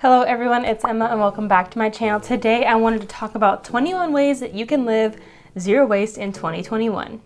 Hello everyone, it's Emma and welcome back to my channel. Today I wanted to talk about 21 ways that you can live zero waste in 2021.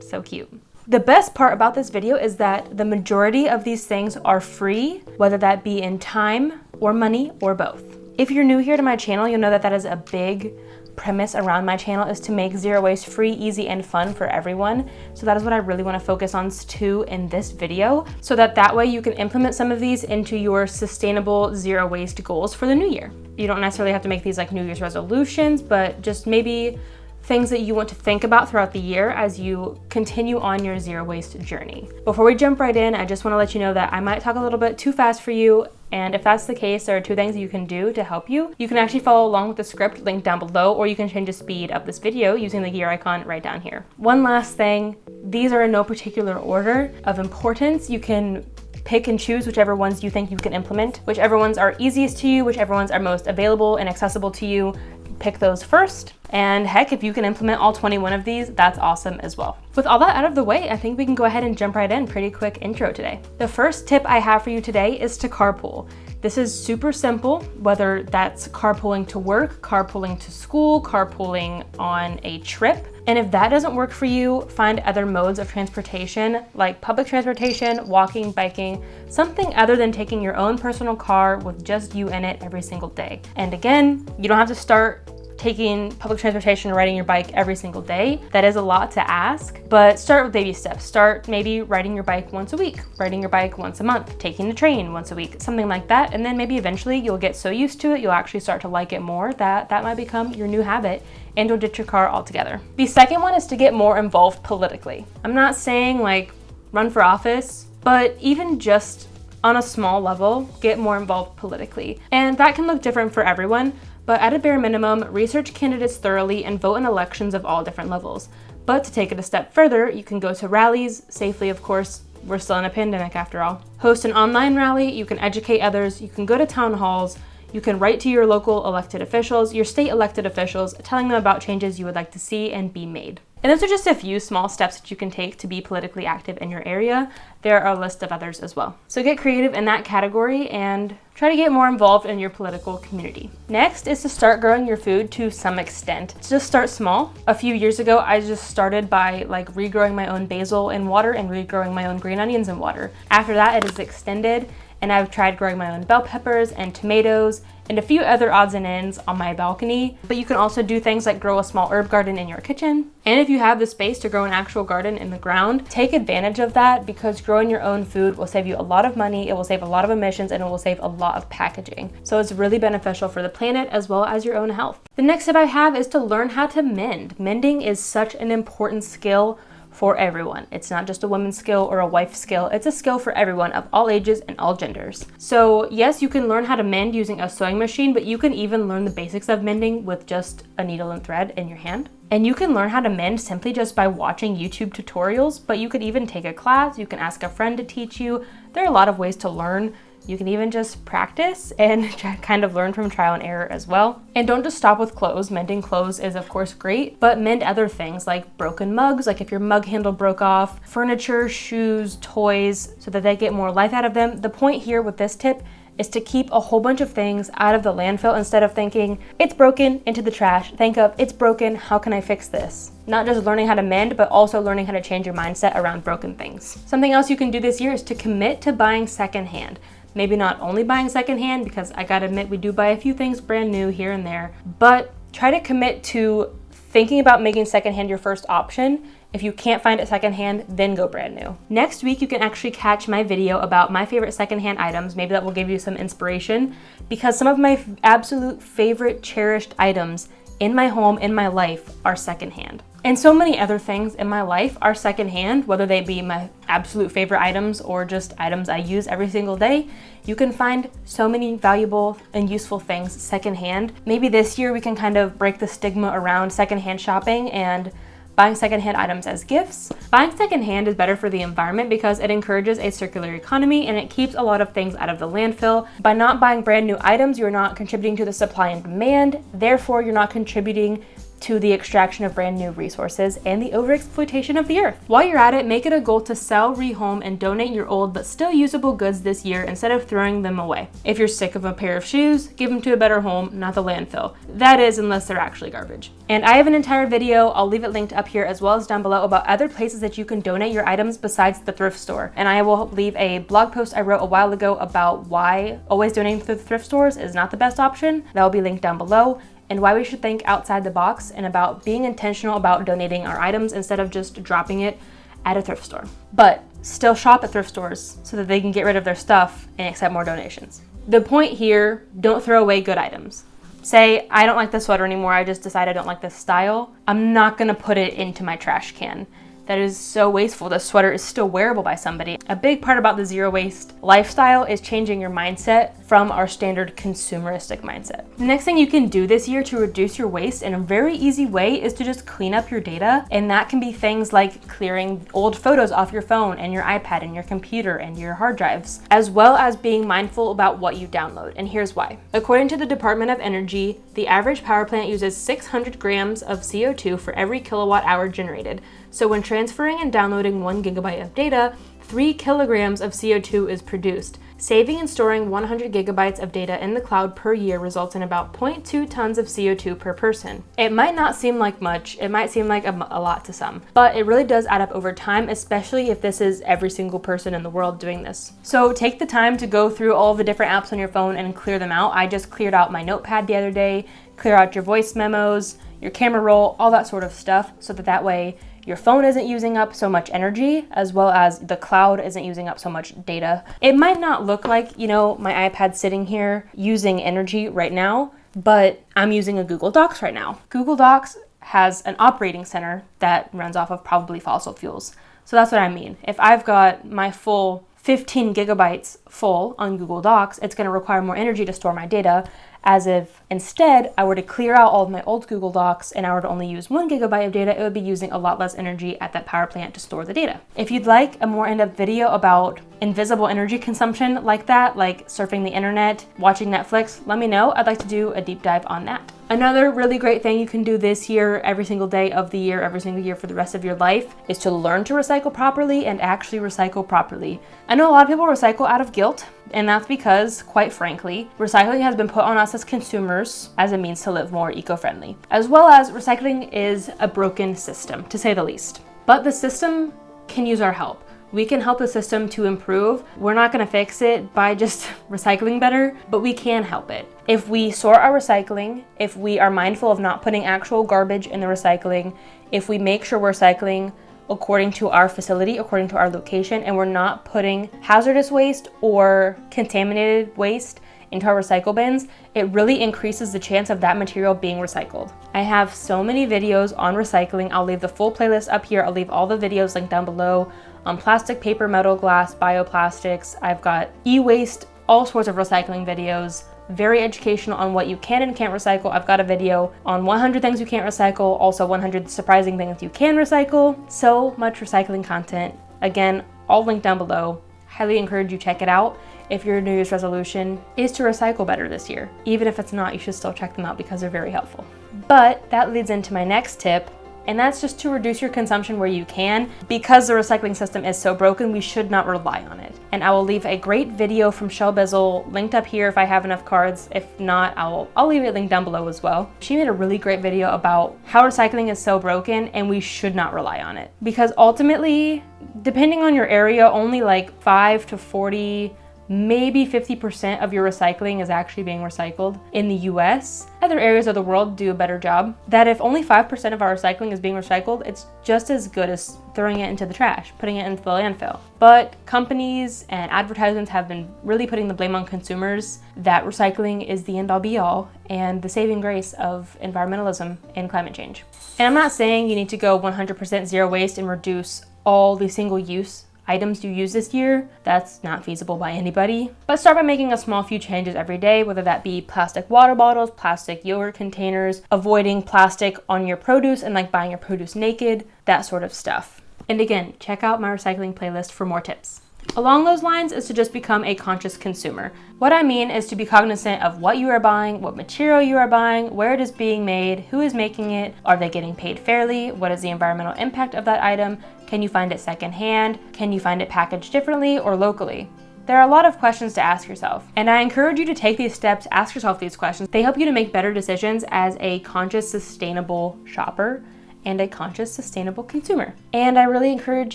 So cute. The best part about this video is that the majority of these things are free, whether that be in time or money or both. If you're new here to my channel, you'll know that that is a big premise around my channel, is to make zero waste free, easy, and fun for everyone. So that is what I really want to focus on too in this video, so that way you can implement some of these into your sustainable zero waste goals for the new year. You don't necessarily have to make these like New Year's resolutions, but just maybe things that you want to think about throughout the year as you continue on your zero waste journey. Before we jump right in, I just want to let you know that I might talk a little bit too fast for you. And if that's the case, there are two things you can do to help you. You can actually follow along with the script linked down below, or you can change the speed of this video using the gear icon right down here. One last thing, these are in no particular order of importance. You can pick and choose whichever ones you think you can implement, whichever ones are easiest to you, whichever ones are most available and accessible to you. Pick those first. And heck, if you can implement all 21 of these, that's awesome as well. With all that out of the way, I think we can go ahead and jump right in. Pretty quick intro today. The first tip I have for you today is to carpool. This is super simple, whether that's carpooling to work, carpooling to school, carpooling on a trip. And if that doesn't work for you, find other modes of transportation like public transportation, walking, biking, something other than taking your own personal car with just you in it every single day. And again, you don't have to start taking public transportation or riding your bike every single day. That is a lot to ask, but start with baby steps. Start maybe riding your bike once a week, riding your bike once a month, taking the train once a week, something like that. And then maybe eventually you'll get so used to it, you'll actually start to like it more, that might become your new habit and you'll ditch your car altogether. The second one is to get more involved politically. I'm not saying like run for office, but even just on a small level, get more involved politically. And that can look different for everyone, but at a bare minimum, research candidates thoroughly and vote in elections of all different levels. But to take it a step further, you can go to rallies, safely of course, we're still in a pandemic after all. Host an online rally, you can educate others, you can go to town halls, you can write to your local elected officials, your state elected officials, telling them about changes you would like to see and be made. And those are just a few small steps that you can take to be politically active in your area. There are a list of others as well. So get creative in that category and try to get more involved in your political community. Next is to start growing your food to some extent. Just start small. A few years ago, I just started by like regrowing my own basil in water and regrowing my own green onions in water. After that, it is extended, and I've tried growing my own bell peppers and tomatoes and a few other odds and ends on my balcony. But you can also do things like grow a small herb garden in your kitchen. And if you have the space to grow an actual garden in the ground, take advantage of that, because growing your own food will save you a lot of money, it will save a lot of emissions, and it will save a lot of packaging. So it's really beneficial for the planet as well as your own health. The next tip I have is to learn how to mend. Mending is such an important skill for everyone. It's not just a woman's skill or a wife's skill, it's a skill for everyone of all ages and all genders. So yes, you can learn how to mend using a sewing machine, but you can even learn the basics of mending with just a needle and thread in your hand. And you can learn how to mend simply just by watching YouTube tutorials, but you could even take a class, you can ask a friend to teach you. There are a lot of ways to learn. You can even just practice and kind of learn from trial and error as well. And don't just stop with clothes. Mending clothes is of course great, but mend other things like broken mugs, like if your mug handle broke off, furniture, shoes, toys, so that they get more life out of them. The point here with this tip is to keep a whole bunch of things out of the landfill instead of thinking, it's broken, into the trash. Think of, it's broken, how can I fix this? Not just learning how to mend, but also learning how to change your mindset around broken things. Something else you can do this year is to commit to buying secondhand. Maybe not only buying secondhand, because I gotta admit we do buy a few things brand new here and there, but try to commit to thinking about making secondhand your first option. If you can't find it secondhand, then go brand new. Next week, you can actually catch my video about my favorite secondhand items. Maybe that will give you some inspiration, because some of my absolute favorite cherished items in my home, in my life, are secondhand. And so many other things in my life are secondhand, whether they be my absolute favorite items or just items I use every single day. You can find so many valuable and useful things secondhand. Maybe this year we can kind of break the stigma around secondhand shopping and buying secondhand items as gifts. Buying secondhand is better for the environment because it encourages a circular economy and it keeps a lot of things out of the landfill. By not buying brand new items, you're not contributing to the supply and demand. Therefore, you're not contributing to the extraction of brand new resources and the overexploitation of the earth. While you're at it, make it a goal to sell, rehome, and donate your old but still usable goods this year instead of throwing them away. If you're sick of a pair of shoes, give them to a better home, not the landfill. That is, unless they're actually garbage. And I have an entire video, I'll leave it linked up here as well as down below, about other places that you can donate your items besides the thrift store. And I will leave a blog post I wrote a while ago about why always donating through the thrift stores is not the best option. That will be linked down below. And why we should think outside the box and about being intentional about donating our items instead of just dropping it at a thrift store. But still shop at thrift stores so that they can get rid of their stuff and accept more donations. The point here, don't throw away good items. Say, I don't like this sweater anymore, I just decided I don't like this style. I'm not gonna put it into my trash can. That is so wasteful. The sweater is still wearable by somebody. A big part about the zero waste lifestyle is changing your mindset from our standard consumeristic mindset. The next thing you can do this year to reduce your waste in a very easy way is to just clean up your data. And that can be things like clearing old photos off your phone and your iPad and your computer and your hard drives, as well as being mindful about what you download. And here's why. According to the Department of Energy, the average power plant uses 600 grams of CO2 for every kilowatt hour generated. So when transferring and downloading 1 gigabyte of data, 3 kilograms of CO2 is produced. Saving and storing 100 gigabytes of data in the cloud per year results in about 0.2 tons of CO2 per person. It might not seem like much, it might seem like a lot to some, but it really does add up over time, especially if this is every single person in the world doing this. So take the time to go through all the different apps on your phone and clear them out. I just cleared out my notepad the other day, clear out your voice memos, your camera roll, all that sort of stuff, so that way your phone isn't using up so much energy, as well as the cloud isn't using up so much data. It might not look like, my iPad's sitting here using energy right now, but I'm using a Google Docs right now. Google Docs has an operating center that runs off of probably fossil fuels. So that's what I mean. If I've got my full 15 gigabytes full on Google Docs, it's going to require more energy to store my data, as if instead I were to clear out all of my old Google Docs and I were to only use 1 gigabyte of data, it would be using a lot less energy at that power plant to store the data. If you'd like a more in-depth video about invisible energy consumption like that, like surfing the internet, watching Netflix, let me know. I'd like to do a deep dive on that. Another really great thing you can do this year, every single day of the year, every single year for the rest of your life, is to learn to recycle properly and actually recycle properly. I know a lot of people recycle out of guilt, and that's because, quite frankly, recycling has been put on us as consumers as a means to live more eco-friendly. As well as recycling is a broken system, to say the least. But the system can use our help. We can help the system to improve. We're not gonna fix it by just recycling better, but we can help it. If we sort our recycling, if we are mindful of not putting actual garbage in the recycling, if we make sure we're recycling according to our facility, according to our location, and we're not putting hazardous waste or contaminated waste into our recycle bins, it really increases the chance of that material being recycled. I have so many videos on recycling. I'll leave the full playlist up here. I'll leave all the videos linked down below on plastic, paper, metal, glass, bioplastics. I've got e-waste, all sorts of recycling videos, very educational on what you can and can't recycle. I've got a video on 100 things you can't recycle, also 100 surprising things you can recycle. So much recycling content. Again, all linked down below. Highly encourage you check it out. If your New Year's resolution is to recycle better this year. Even if it's not, you should still check them out because they're very helpful. But that leads into my next tip, and that's just to reduce your consumption where you can. Because the recycling system is so broken, we should not rely on it. And I will leave a great video from Shell Bizzle linked up here if I have enough cards. If not, I'll leave it linked down below as well. She made a really great video about how recycling is so broken and we should not rely on it. Because ultimately, depending on your area, only like 5 to 40, maybe 50% of your recycling is actually being recycled in the US. Other areas of the world do a better job. That if only 5% of our recycling is being recycled, it's just as good as throwing it into the trash, putting it into the landfill. But companies and advertisements have been really putting the blame on consumers that recycling is the end all be all and the saving grace of environmentalism and climate change. And I'm not saying you need to go 100% zero waste and reduce all the single use items you use this year. That's not feasible by anybody. But start by making a small few changes every day, whether that be plastic water bottles, plastic yogurt containers, avoiding plastic on your produce and like buying your produce naked, that sort of stuff. And again, check out my recycling playlist for more tips. Along those lines is to just become a conscious consumer. What I mean is to be cognizant of what you are buying, what material you are buying, where it is being made, who is making it, are they getting paid fairly, what is the environmental impact of that item, can you find it secondhand, can you find it packaged differently or locally? There are a lot of questions to ask yourself, and I encourage you to take these steps, ask yourself these questions. They help you to make better decisions as a conscious, sustainable shopper and a conscious, sustainable consumer. And I really encourage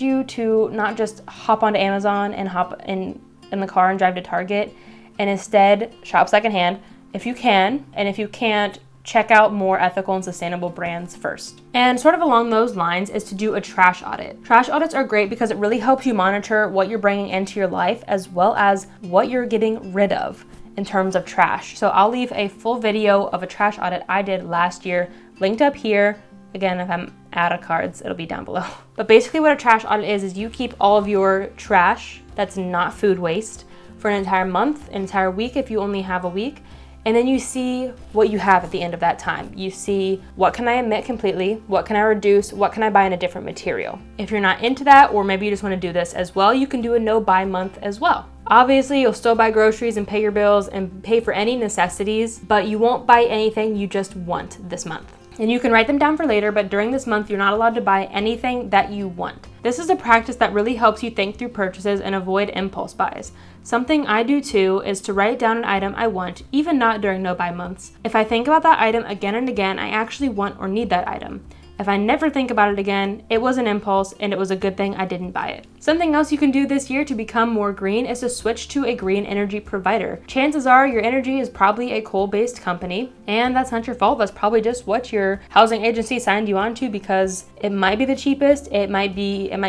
you to not just hop onto Amazon and hop in the car and drive to Target, and instead shop secondhand if you can, and if you can't, check out more ethical and sustainable brands first. And sort of along those lines is to do a trash audit. Trash audits are great because it really helps you monitor what you're bringing into your life as well as what you're getting rid of in terms of trash. So I'll leave a full video of a trash audit I did last year linked up here. Again, if I'm out of cards, it'll be down below. But basically what a trash audit is you keep all of your trash that's not food waste for an entire month, an entire week if you only have a week. And then you see what you have at the end of that time. You see, what can I omit completely? What can I reduce? What can I buy in a different material? If you're not into that, or maybe you just want to do this as well, you can do a no buy month as well. Obviously, you'll still buy groceries and pay your bills and pay for any necessities, but you won't buy anything you just want this month. And you can write them down for later, but during this month, you're not allowed to buy anything that you want. This is a practice that really helps you think through purchases and avoid impulse buys. Something I do too is to write down an item I want, even not during no buy months. If I think about that item again and again, I actually want or need that item. If I never think about it again, it was an impulse and it was a good thing I didn't buy it. Something else you can do this year to become more green is to switch to a green energy provider. Chances are your energy is probably a coal-based company, and that's not your fault. That's probably just what your housing agency signed you on to because it might be the cheapest, it might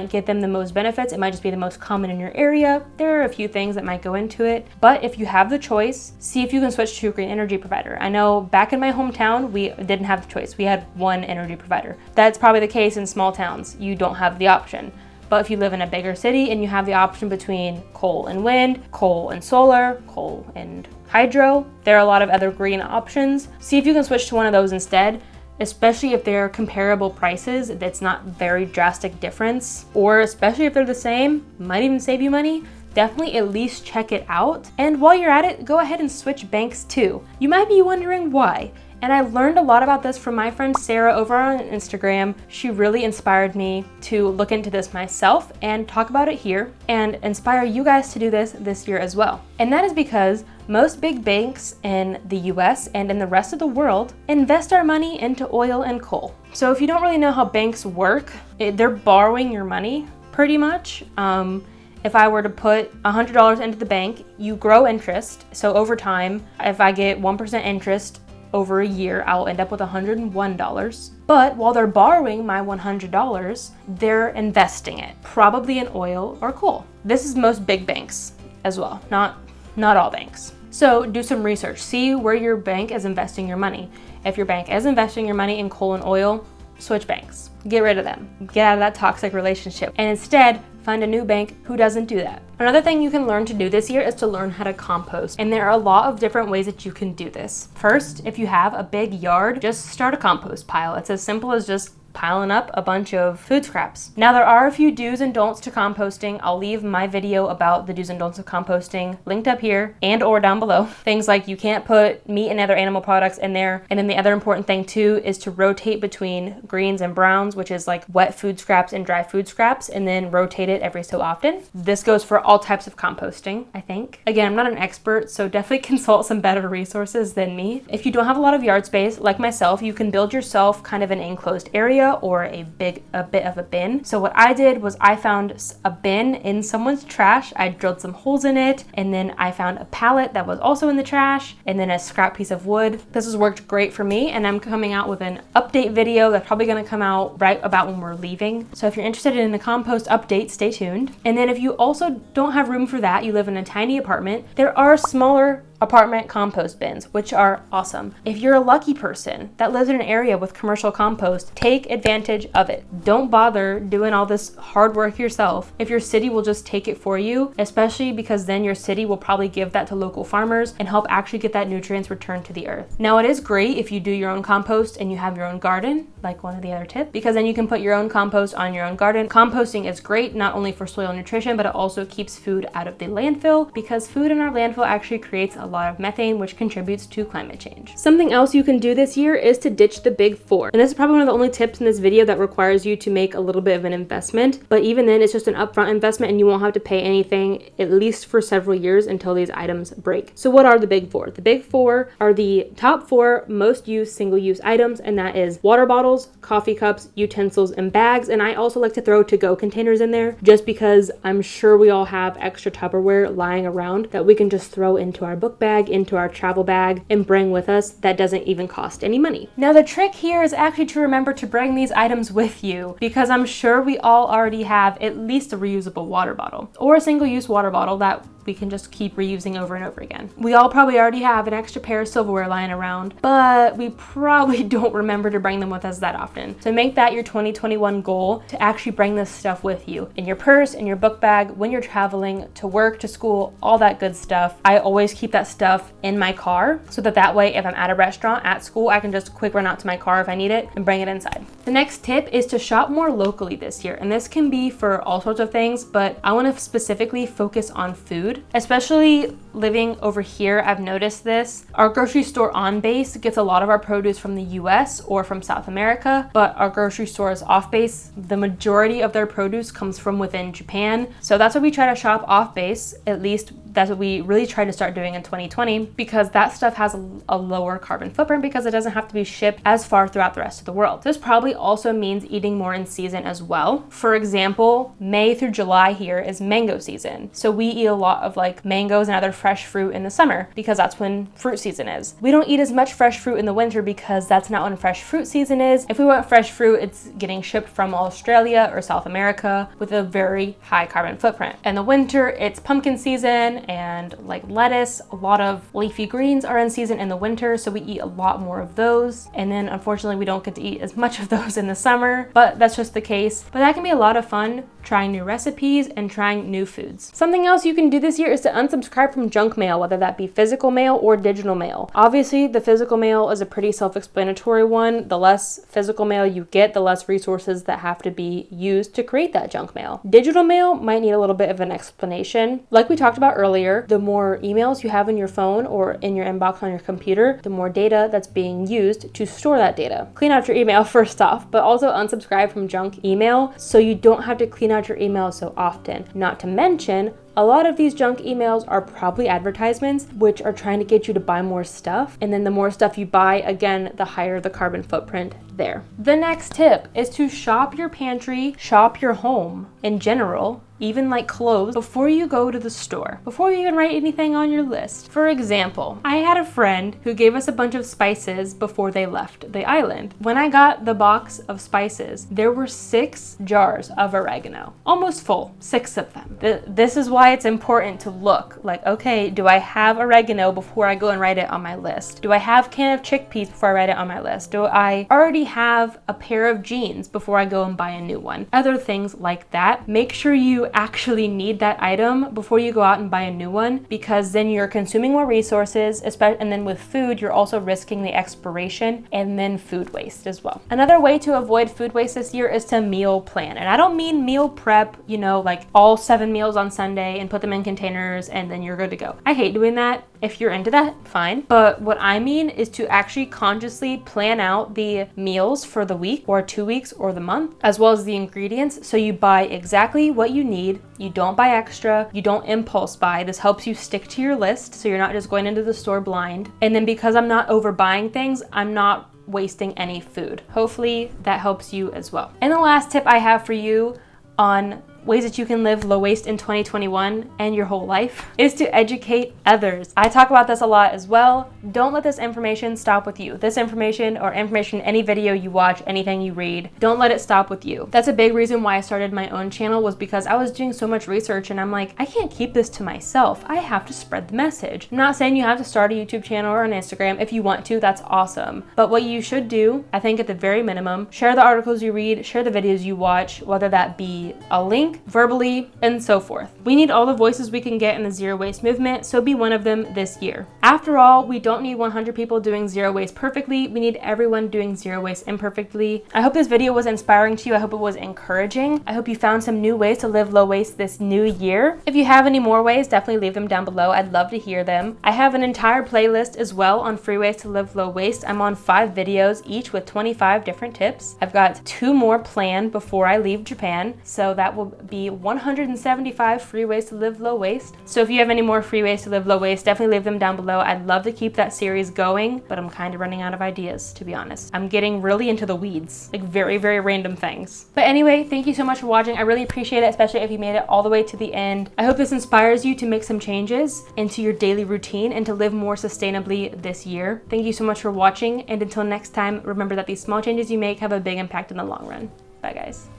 get them the most benefits, it might just be the most common in your area. There are a few things that might go into it, but if you have the choice, see if you can switch to a green energy provider. I know back in my hometown, we didn't have the choice. We had one energy provider. That's probably the case in small towns. You don't have the option. But if you live in a bigger city and you have the option between coal and wind, coal and solar, coal and hydro, there are a lot of other green options. See if you can switch to one of those instead, especially if they're comparable prices. That's not very drastic difference, or especially if they're the same, might even save you money. Definitely at least check it out. And while you're at it, go ahead and switch banks too. You might be wondering why. And I learned a lot about this from my friend Sarah over on Instagram. She really inspired me to look into this myself and talk about it here and inspire you guys to do this year as well. And that is because most big banks in the US and in the rest of the world invest our money into oil and coal. So if you don't really know how banks work, they're borrowing your money pretty much. If I were to put $100 into the bank, you grow interest. So over time, if I get 1% interest over a year, I'll end up with $101. But while they're borrowing my $100, they're investing it, probably in oil or coal. This is most big banks as well, not all banks. So do some research, see where your bank is investing your money. If your bank is investing your money in coal and oil, switch banks. Get rid of them. Get out of that toxic relationship. And instead, find a new bank who doesn't do that. Another thing you can learn to do this year is to learn how to compost. And there are a lot of different ways that you can do this. First, if you have a big yard, just start a compost pile. It's as simple as just piling up a bunch of food scraps. Now there are a few do's and don'ts to composting. I'll leave my video about the do's and don'ts of composting linked up here and or down below. Things like you can't put meat and other animal products in there. And then the other important thing too is to rotate between greens and browns, which is like wet food scraps and dry food scraps, and then rotate it every so often. This goes for all types of composting, I think. Again, I'm not an expert, so definitely consult some better resources than me. If you don't have a lot of yard space, like myself, you can build yourself kind of an enclosed area or a bit of a bin. So what I did was I found a bin in someone's trash. I drilled some holes in it, and then I found a pallet that was also in the trash, and then a scrap piece of wood. This has worked great for me, and I'm coming out with an update video that's probably gonna come out right about when we're leaving. So if you're interested in the compost update, stay tuned. And then if you also don't have room for that, you live in a tiny apartment, there are smaller apartment compost bins, which are awesome. If you're a lucky person that lives in an area with commercial compost, take advantage of it. Don't bother doing all this hard work yourself if your city will just take it for you, especially because then your city will probably give that to local farmers and help actually get that nutrients returned to the earth. Now, it is great if you do your own compost and you have your own garden, like one of the other tips, because then you can put your own compost on your own garden. Composting is great, not only for soil nutrition, but it also keeps food out of the landfill, because food in our landfill actually creates a lot of methane, which contributes to climate change. Something else you can do this year is to ditch the big four. And this is probably one of the only tips in this video that requires you to make a little bit of an investment, but even then it's just an upfront investment and you won't have to pay anything at least for several years until these items break. So what are the big four? The big four are the top 4 most used single-use items, and that is water bottles, coffee cups, utensils, and bags. And I also like to throw to-go containers in there just because I'm sure we all have extra Tupperware lying around that we can just throw into our book bag, into our travel bag, and bring with us. That doesn't even cost any money. Now the trick here is actually to remember to bring these items with you, because I'm sure we all already have at least a reusable water bottle or a single-use water bottle that we can just keep reusing over and over again. We all probably already have an extra pair of silverware lying around, but we probably don't remember to bring them with us that often. So make that your 2021 goal, to actually bring this stuff with you in your purse, in your book bag, when you're traveling to work, to school, all that good stuff. I always keep that stuff in my car so that way if I'm at a restaurant, at school, I can just quick run out to my car if I need it and bring it inside. The next tip is to shop more locally this year. And this can be for all sorts of things, but I want to specifically focus on food. Especially living over here, I've noticed this. Our grocery store on base gets a lot of our produce from the US or from South America, but our grocery stores off base, the majority of their produce comes from within Japan. So that's why we try to shop off base. At least that's what we really tried to start doing in 2020, because that stuff has a lower carbon footprint because it doesn't have to be shipped as far throughout the rest of the world. This probably also means eating more in season as well. For example, May through July here is mango season. So we eat a lot of like mangoes and other fresh fruit in the summer because that's when fruit season is. We don't eat as much fresh fruit in the winter because that's not when fresh fruit season is. If we want fresh fruit, it's getting shipped from Australia or South America with a very high carbon footprint. In the winter, it's pumpkin season and like lettuce. A lot of leafy greens are in season in the winter, so we eat a lot more of those. And then unfortunately, we don't get to eat as much of those in the summer, but that's just the case. But that can be a lot of fun, trying new recipes and trying new foods. Something else you can do this year is to unsubscribe from junk mail, whether that be physical mail or digital mail. Obviously, the physical mail is a pretty self-explanatory one. The less physical mail you get, the less resources that have to be used to create that junk mail. Digital mail might need a little bit of an explanation. Like we talked about earlier, the more emails you have in your phone or in your inbox on your computer, the more data that's being used to store that data. Clean out your email first off, but also unsubscribe from junk email so you don't have to clean out your email so often. Not to mention, a lot of these junk emails are probably advertisements which are trying to get you to buy more stuff. And then the more stuff you buy, again, the higher the carbon footprint there. The next tip is to shop your pantry, shop your home in general, even like clothes, before you go to the store, before you even write anything on your list. For example, I had a friend who gave us a bunch of spices before they left the island. When I got the box of spices, there were 6 jars of oregano, almost full, 6 of them. This is why it's important to look like, okay, do I have oregano before I go and write it on my list? Do I have a can of chickpeas before I write it on my list? Do I already have a pair of jeans before I go and buy a new one? Other things like that. Make sure you actually need that item before you go out and buy a new one, because then you're consuming more resources, and then with food, you're also risking the expiration and then food waste as well. Another way to avoid food waste this year is to meal plan. And I don't mean meal prep, you know, like all 7 meals on Sunday and put them in containers and then you're good to go. I hate doing that. If you're into that, fine. But what I mean is to actually consciously plan out the meals for the week or 2 weeks or the month, as well as the ingredients. So you buy exactly what you need. You don't buy extra. You don't impulse buy. This helps you stick to your list, so you're not just going into the store blind. And then because I'm not overbuying things, I'm not wasting any food. Hopefully that helps you as well. And the last tip I have for you on ways that you can live low waste in 2021 and your whole life is to educate others. I talk about this a lot as well. Don't let this information stop with you. This information or information, any video you watch, anything you read, don't let it stop with you. That's a big reason why I started my own channel, was because I was doing so much research and I'm like, I can't keep this to myself. I have to spread the message. I'm not saying you have to start a YouTube channel or an Instagram. If you want to, that's awesome. But what you should do, I think at the very minimum, share the articles you read, share the videos you watch, whether that be a link think, verbally, and so forth. We need all the voices we can get in the zero waste movement, so be one of them this year. After all, we don't need 100 people doing zero waste perfectly. We need everyone doing zero waste imperfectly. I hope this video was inspiring to you. I hope it was encouraging. I hope you found some new ways to live low waste this new year. If you have any more ways, definitely leave them down below. I'd love to hear them. I have an entire playlist as well on free ways to live low waste. I'm on 5 videos, each with 25 different tips. I've got 2 more planned before I leave Japan, so that will be 175 free ways to live low waste. So if you have any more free ways to live low waste, definitely leave them down below. I'd love to keep that series going, but I'm kind of running out of ideas, to be honest. I'm getting really into the weeds, like very, very random things. But anyway, thank you so much for watching. I really appreciate it, especially if you made it all the way to the end. I hope this inspires you to make some changes into your daily routine and to live more sustainably this year. Thank you so much for watching, and until next time, remember that these small changes you make have a big impact in the long run. Bye, guys.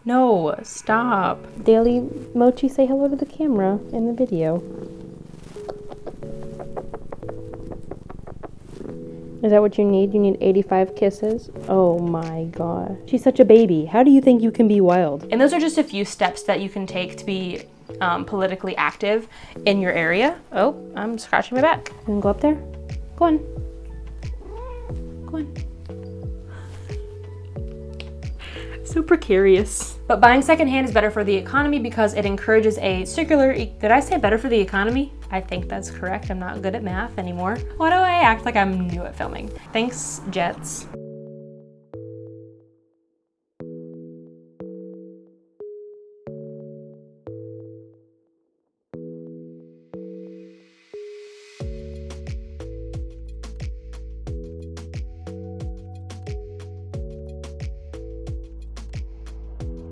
No, stop. Daily Mochi, say hello to the camera in the video. Is that what you need? You need 85 kisses? Oh my god. She's such a baby. How do you think you can be wild? And those are just a few steps that you can take to be politically active in your area. Oh, I'm scratching my back. You can go up there? Go on. Go on. So precarious. But buying secondhand is better for the economy because it encourages a circular, did I say better for the economy? I think that's correct. I'm not good at math anymore. Why do I act like I'm new at filming? Thanks, Jets.